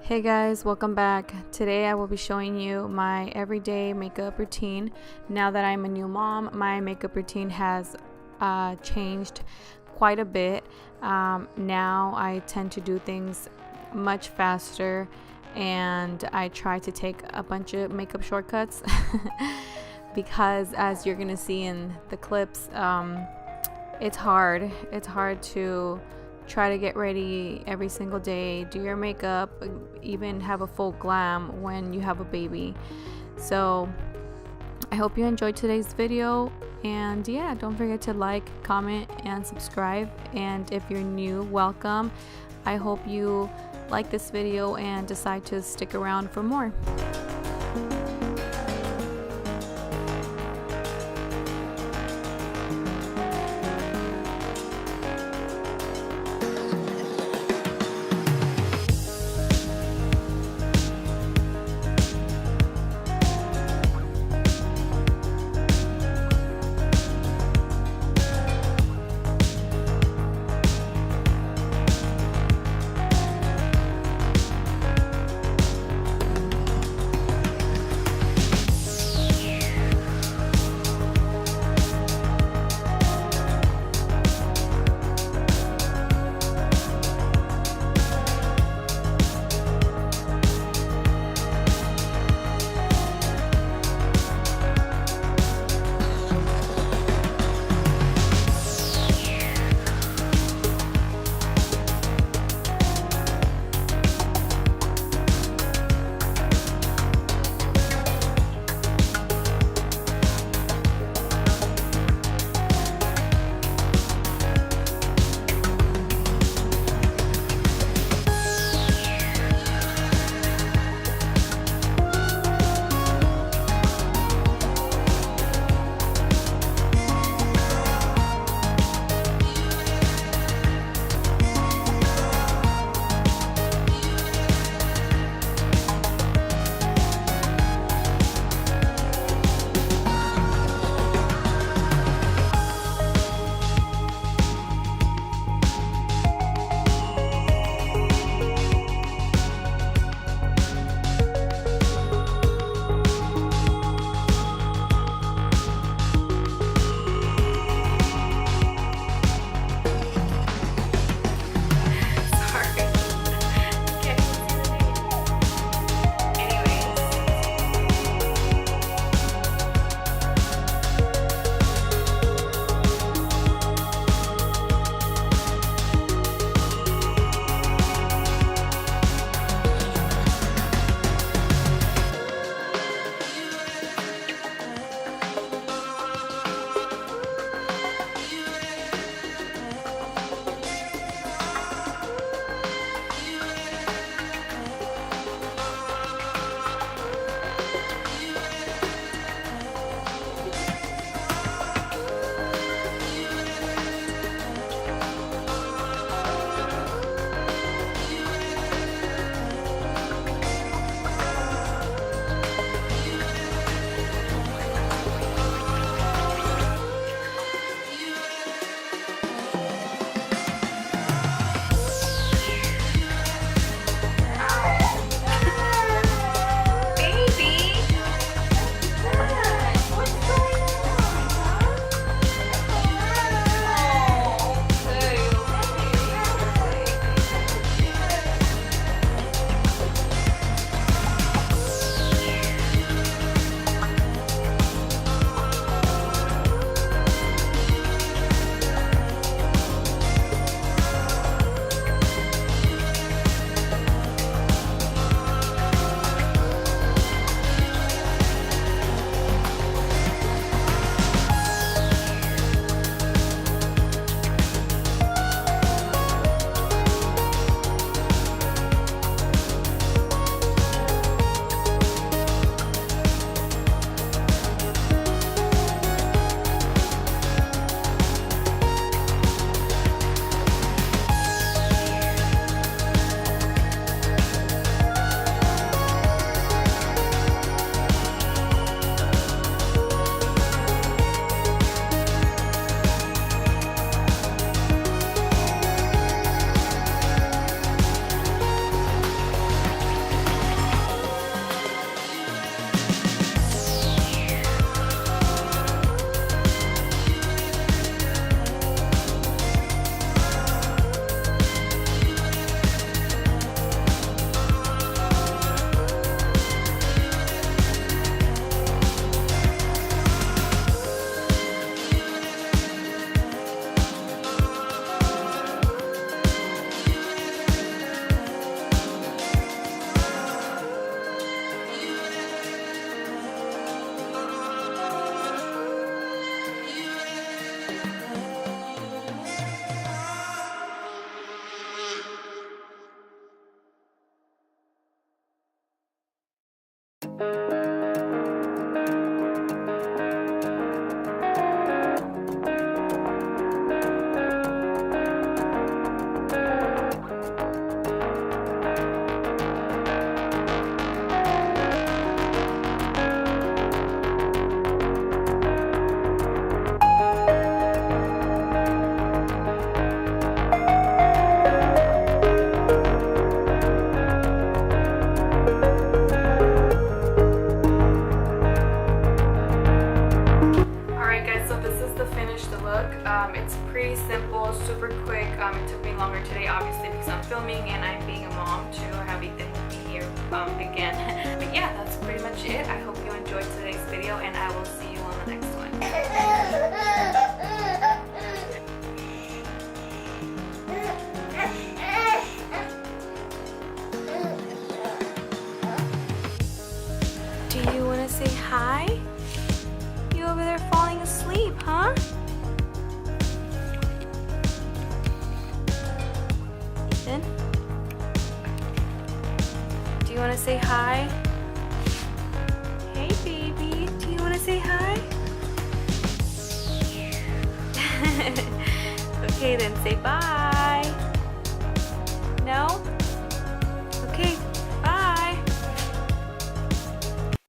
Hey guys, welcome back. Today I will be showing you my everyday makeup routine. Now that I'm a new mom, my makeup routine has changed quite a bit. Now I tend to do things much faster and I try to take a bunch of makeup shortcuts because as you're gonna see in the clips, it's hard. It's hard to try to get ready every single day, do your makeup, even have a full glam when you have a baby. So I hope you enjoyed today's video, and yeah, don't forget to like, comment, and subscribe. And if you're new, welcome. I hope you like this video and decide to stick around for more. It took me longer today, obviously, because I'm filming and I'm being a mom to have Ethan here again. But yeah, that's pretty much it. I hope you enjoyed today's video, and I will see you on the next one. Do you want to say hi? You over there falling asleep, huh? Ethan? Do you want to say hi? Hey baby, do you want to say hi? Okay then, say bye. No?